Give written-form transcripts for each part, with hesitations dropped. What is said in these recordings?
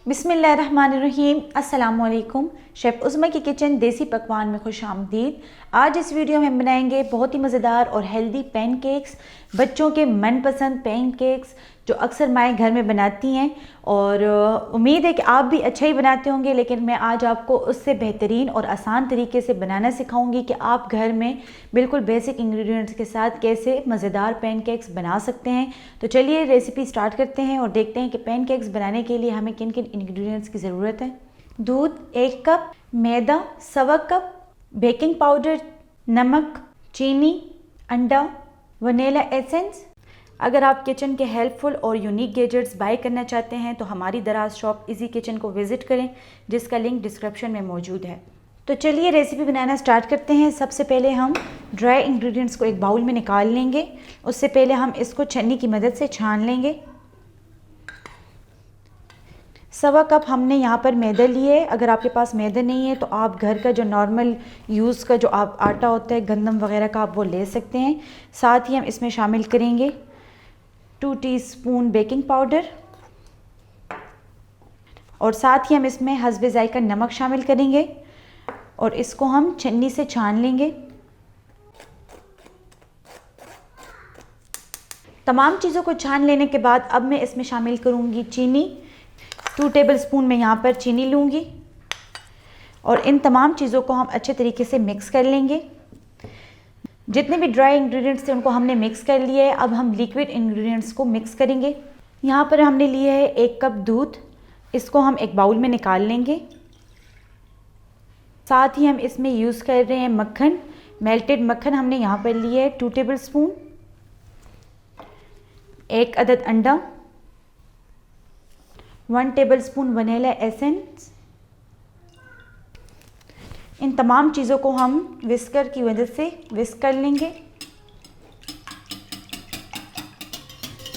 बिस्मिल्लाहिर्रहमानिर्रहीम। अस्सलामुअलैकुम। शेफ़ उज़्मा की किचन देसी पकवान में खुश आमदीद। आज इस वीडियो में हम बनाएंगे बहुत ही मज़ेदार और हेल्दी पैनकेक्स, बच्चों के मनपसंद पैनकेक्स जो अक्सर माएँ घर में बनाती हैं और उम्मीद है कि आप भी अच्छा ही बनाते होंगे। लेकिन मैं आज आपको उससे बेहतरीन और आसान तरीके से बनाना सिखाऊंगी कि आप घर में बिल्कुल बेसिक इंग्रेडिएंट्स के साथ कैसे मज़ेदार पैनकेक्स बना सकते हैं। तो चलिए रेसिपी स्टार्ट करते हैं और देखते हैं कि पैनकेक्स बनाने के लिए हमें किन किन इंग्रेडिएंट्स की ज़रूरत है। दूध 1 कप, मैदा 1.25 कप, बेकिंग पाउडर, नमक, चीनी, अंडा, वनीला एसेंस। अगर आप किचन के हेल्पफुल और यूनिक गैजेट्स बाय करना चाहते हैं तो हमारी दराज शॉप इजी किचन को विज़िट करें, जिसका लिंक डिस्क्रिप्शन में मौजूद है। तो चलिए रेसिपी बनाना स्टार्ट करते हैं। सबसे पहले हम ड्राई इंग्रेडिएंट्स को एक बाउल में निकाल लेंगे। उससे पहले हम इसको छन्नी की मदद से छान लेंगे। 1.25 कप हमने यहाँ पर मैदा लिए। अगर आपके पास मैदा नहीं है तो आप घर का जो नॉर्मल यूज़ का जो आप आटा होता है गंदम वगैरह का, आप वो ले सकते हैं। साथ ही हम इसमें शामिल करेंगे 2 टीस्पून बेकिंग पाउडर और साथ ही हम इसमें हस्बे ज़ायका नमक शामिल करेंगे और इसको हम छन्नी से छान लेंगे। तमाम चीज़ों को छान लेने के बाद अब मैं इसमें शामिल करूँगी चीनी। 2 टेबलस्पून मैं यहाँ पर चीनी लूँगी और इन तमाम चीज़ों को हम अच्छे तरीके से मिक्स कर लेंगे। जितने भी ड्राई इंग्रेडिएंट्स थे उनको हमने मिक्स कर लिया है। अब हम लिक्विड इंग्रेडिएंट्स को मिक्स करेंगे। यहाँ पर हमने लिए है 1 कप दूध। इसको हम एक बाउल में निकाल लेंगे। साथ ही हम इसमें यूज़ कर रहे हैं मक्खन। मेल्टेड मक्खन हमने यहाँ पर लिए है 2 टेबलस्पून, 1 अदद अंडा, 1 टेबलस्पून वनीला एसेंस। इन तमाम चीज़ों को हम विस्कर की मदद से विस्क कर लेंगे।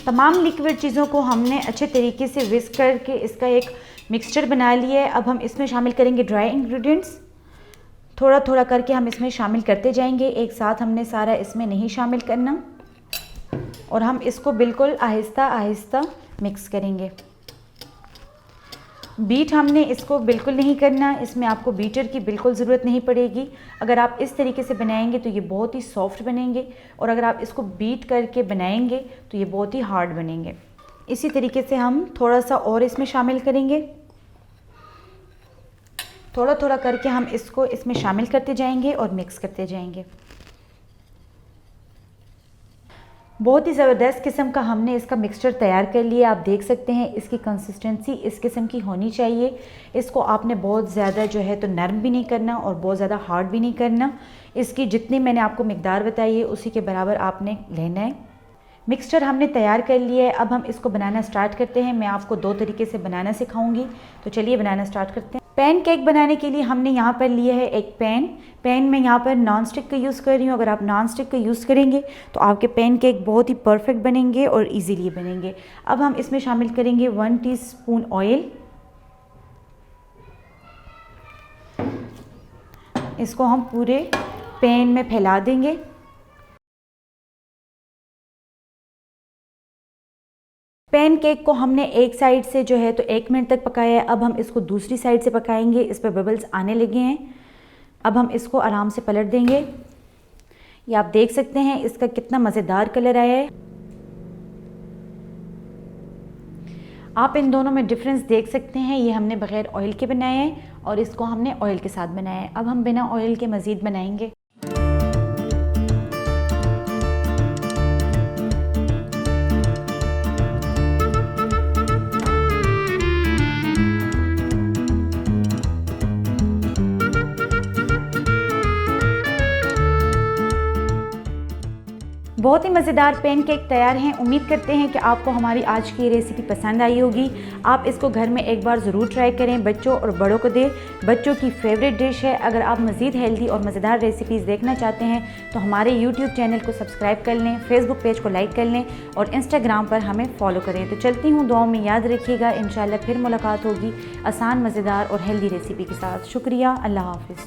तमाम लिक्विड चीज़ों को हमने अच्छे तरीके से विस्क करके इसका एक मिक्सचर बना लिया है। अब हम इसमें शामिल करेंगे ड्राई इंग्रेडिएंट्स। थोड़ा थोड़ा करके हम इसमें शामिल करते जाएंगे, एक साथ हमने सारा इसमें नहीं शामिल करना और हम इसको बिल्कुल आहिस्ता आहिस्ता मिक्स करेंगे। बीट हमने इसको बिल्कुल नहीं करना, इसमें आपको बीटर की बिल्कुल ज़रूरत नहीं पड़ेगी। अगर आप इस तरीके से बनाएंगे तो ये बहुत ही सॉफ्ट बनेंगे और अगर आप इसको बीट करके बनाएंगे तो ये बहुत ही हार्ड बनेंगे। इसी तरीके से हम थोड़ा सा और इसमें शामिल करेंगे। थोड़ा थोड़ा करके हम इसको इसमें शामिल करते जाएंगे और मिक्स करते जाएंगे। बहुत ही ज़बरदस्त किस्म का हमने इसका मिक्सचर तैयार कर लिया। आप देख सकते हैं इसकी कंसिस्टेंसी इस किस्म की होनी चाहिए। इसको आपने बहुत ज़्यादा जो है तो नरम भी नहीं करना और बहुत ज़्यादा हार्ड भी नहीं करना। इसकी जितनी मैंने आपको मिकदार बताई है उसी के बराबर आपने लेना है। मिक्सचर हमने तैयार कर लिया है। अब हम इसको बनाना स्टार्ट करते हैं। मैं आपको 2 तरीके से बनाना सिखाऊंगी। तो चलिए बनाना स्टार्ट करते हैं। पैन केक बनाने के लिए हमने यहाँ पर लिया है एक पैन में यहाँ पर नॉन स्टिक का यूज़ कर रही हूँ। अगर आप नॉन स्टिक का यूज़ करेंगे तो आपके पैन केक बहुत ही परफेक्ट बनेंगे और इजीली बनेंगे। अब हम इसमें शामिल करेंगे 1 टीस्पून ऑयल। इसको हम पूरे पैन में फैला देंगे। पैन केक को हमने एक साइड से जो है तो 1 मिनट तक पकाया है। अब हम इसको दूसरी साइड से पकाएंगे। इस पर बबल्स आने लगे हैं। अब हम इसको आराम से पलट देंगे। ये आप देख सकते हैं इसका कितना मज़ेदार कलर आया है। आप इन दोनों में डिफरेंस देख सकते हैं। ये हमने बग़ैर ऑयल के बनाए हैं और इसको हमने ऑयल के साथ बनाया है। अब हम बिना ऑयल के मज़ीद बनाएंगे। बहुत ही मज़ेदार पैनकेक तैयार हैं। उम्मीद करते हैं कि आपको हमारी आज की रेसिपी पसंद आई होगी। आप इसको घर में एक बार ज़रूर ट्राई करें, बच्चों और बड़ों को दें। बच्चों की फेवरेट डिश है। अगर आप मज़ीद हेल्दी और मज़ेदार रेसिपीज़ देखना चाहते हैं तो हमारे यूट्यूब चैनल को सब्सक्राइब कर लें, फेसबुक पेज को लाइक कर लें और इंस्टाग्राम पर हमें फॉलो करें। तो चलती हूँ, दुआओं में याद रखिएगा। इंशाल्लाह फिर मुलाकात होगी आसान, मज़ेदार और हेल्दी रेसिपी के साथ। शुक्रिया। अल्लाह हाफ़िज़।